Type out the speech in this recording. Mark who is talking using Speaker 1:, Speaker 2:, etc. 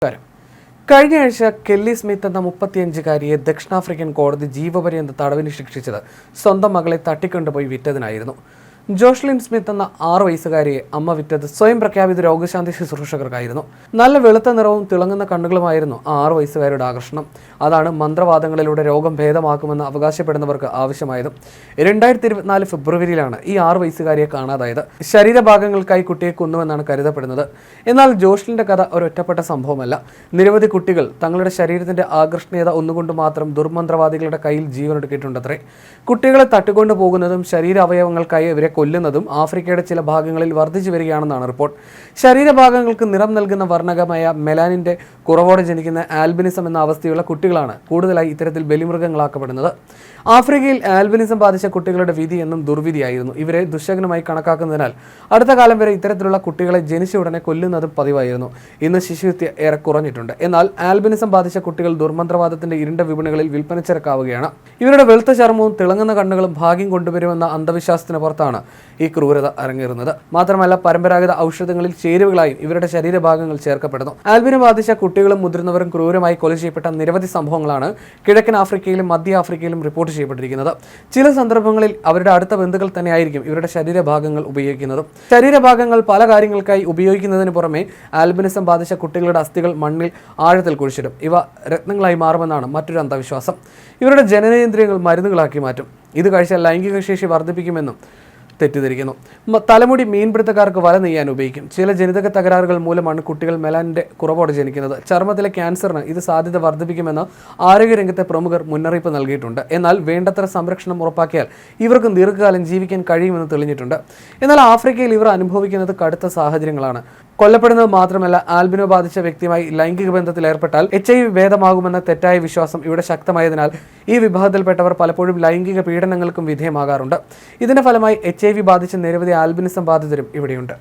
Speaker 1: കഴിഞ്ഞ ആഴ്ച Kelly Smith എന്ന 35-കാരിയെ ദക്ഷിണാഫ്രിക്കൻ കോടതി ജീവപര്യന്ത തടവിന് ശിക്ഷിച്ചത് സ്വന്തം മകളെ തട്ടിക്കൊണ്ടുപോയി വിറ്റതിനായിരുന്നു. ജോഷ്ലിൻ സ്മിത്ത് എന്ന 6 വയസ്സുകാരിയെ അമ്മ വിറ്റത് സ്വയം പ്രഖ്യാപിത രോഗശാന്തി ശുശ്രൂഷകർക്കായിരുന്നു. നല്ല വെളുത്ത നിറവും തിളങ്ങുന്ന കണ്ണുകളുമായിരുന്നു ആ 6 വയസ്സുകാരുടെ ആകർഷണം. അതാണ് മന്ത്രവാദങ്ങളിലൂടെ രോഗം ഭേദമാക്കുമെന്ന് അവകാശപ്പെടുന്നവർക്ക് ആവശ്യമായതും. 2024 ഫെബ്രുവരിയിലാണ് ഈ 6 വയസ്സുകാരിയെ കാണാതായത്. ശരീരഭാഗങ്ങൾക്കായി കുട്ടിയെ കൊന്നുവെന്നാണ് കരുതപ്പെടുന്നത്. എന്നാൽ ജോഷ്ലിന്റെ കഥ ഒരൊറ്റപ്പെട്ട സംഭവമല്ല. നിരവധി കുട്ടികൾ തങ്ങളുടെ ശരീരത്തിന്റെ ആകർഷണീയത ഒന്നുകൊണ്ട് മാത്രം ദുർമന്ത്രവാദികളുടെ കയ്യിൽ ജീവനെടുക്കിയിട്ടുണ്ടത്രേ. കുട്ടികളെ തട്ടിക്കൊണ്ടു പോകുന്നതും ശരീരാവയവങ്ങൾക്കായി ഇവരെ കൊല്ലുന്നതും ആഫ്രിക്കയുടെ ചില ഭാഗങ്ങളിൽ വർദ്ധിച്ചു വരികയാണെന്നാണ് റിപ്പോർട്ട്. ശരീരഭാഗങ്ങൾക്ക് നിറം നൽകുന്ന വർണ്ണകമായ മെലാനിന്റെ കുറവോടെ ജനിക്കുന്ന ആൽബിനിസം എന്ന അവസ്ഥയുള്ള കുട്ടികളാണ് കൂടുതലായി ഇത്തരത്തിൽ ബലിമൃഗങ്ങളാക്കപ്പെടുന്നത്. ആഫ്രിക്കയിൽ ആൽബിനിസം ബാധിച്ച കുട്ടികളുടെ വിധി എന്നും ദുർവിധിയായിരുന്നു. ഇവരെ ദുശകനമായി കണക്കാക്കുന്നതിനാൽ അടുത്ത കാലം വരെ ഇത്തരത്തിലുള്ള കുട്ടികളെ ജനിച്ച ഉടനെ കൊല്ലുന്നതും പതിവായിരുന്നു. ഇന്ന് ശിശുഹത്യ ഏറെ കുറഞ്ഞിട്ടുണ്ട്. എന്നാൽ ആൽബിനിസം ബാധിച്ച കുട്ടികൾ ദുർമന്ത്രവാദത്തിന്റെ ഇരുണ്ട വിപണികളിൽ വിൽപ്പനച്ചരക്കാവുകയാണ്. ഇവരുടെ വെളുത്ത ചർമ്മവും തിളങ്ങുന്ന കണ്ണുകളും ഭാഗ്യം കൊണ്ടുവരുമെന്ന അന്ധവിശ്വാസത്തിന് പുറത്താണ് ഈ ക്രൂരത അരങ്ങേറുന്നത്. മാത്രമല്ല, പരമ്പരാഗത ഔഷധങ്ങളിൽ ചേരുവകളായും ഇവരുടെ ശരീരഭാഗങ്ങൾ ചേർക്കപ്പെടുന്നു. ആൽബിനോ ബാധിച്ച കുട്ടികളും മുതിർന്നവരും ക്രൂരമായി കൊല ചെയ്യപ്പെട്ട നിരവധി സംഭവങ്ങളാണ് കിഴക്കൻ ആഫ്രിക്കയിലും മധ്യ ആഫ്രിക്കയിലും റിപ്പോർട്ട് ചെയ്യപ്പെട്ടിരിക്കുന്നത്. ചില സന്ദർഭങ്ങളിൽ അവരുടെ അടുത്ത ബന്ധുക്കൾ തന്നെയായിരിക്കും ഇവരുടെ ശരീരഭാഗങ്ങൾ ഉപയോഗിക്കുന്നത്. ശരീരഭാഗങ്ങൾ പല കാര്യങ്ങൾക്കായി ഉപയോഗിക്കുന്നതിന് പുറമെ ആൽബിനിസം ബാധിച്ച കുട്ടികളുടെ അസ്ഥികൾ മണ്ണിൽ ആഴത്തിൽ കുഴിച്ചിടും. ഇവ രത്നങ്ങളായി മാറുമെന്നാണ് മറ്റൊരു അന്ധവിശ്വാസം. ഇവരുടെ ജനനേന്ദ്രിയങ്ങൾ മരുന്നുകളാക്കി മാറ്റും. ഇത് കഴിച്ചാൽ ലൈംഗിക ശേഷി വർദ്ധിപ്പിക്കുമെന്നും തെറ്റിദ്ധരിക്കുന്നു. തലമുടി മീൻപിടുത്തക്കാർക്ക് വല നെയ്യാൻ ഉപയോഗിക്കും. ചില ജനിതക തകരാറുകൾ മൂലമാണ് കുട്ടികൾ മെലാനിന്റെ കുറവോടെ ജനിക്കുന്നത്. ചർമ്മത്തിലെ ക്യാൻസറിന് ഇത് സാധ്യത വർദ്ധിപ്പിക്കുമെന്ന് ആരോഗ്യരംഗത്തെ പ്രമുഖർ മുന്നറിയിപ്പ് നൽകിയിട്ടുണ്ട്. എന്നാൽ വേണ്ടത്ര സംരക്ഷണം ഉറപ്പാക്കിയാൽ ഇവർക്ക് ദീർഘകാലം ജീവിക്കാൻ കഴിയുമെന്ന് തെളിഞ്ഞിട്ടുണ്ട്. എന്നാൽ ആഫ്രിക്കയിൽ ഇവർ അനുഭവിക്കുന്നത് കടുത്ത സാഹചര്യങ്ങളാണ്. കൊല്ലപ്പെടുന്നത് മാത്രമല്ല, ആൽബിനോ ബാധിച്ച വ്യക്തിയുമായി ലൈംഗിക ബന്ധത്തിൽ ഏർപ്പെട്ടാൽ HIV ഭേദമാകുമെന്ന തെറ്റായ വിശ്വാസം ഇവിടെ ശക്തമായതിനാൽ ഈ വിഭാഗത്തിൽപ്പെട്ടവർ പലപ്പോഴും ലൈംഗിക പീഡനങ്ങൾക്കും വിധേയമാകാറുണ്ട്. ഇതിന്റെ ഫലമായി HIV ബാധിച്ച നിരവധി ആൽബിനിസം ബാധിതരും ഇവിടെയുണ്ട്.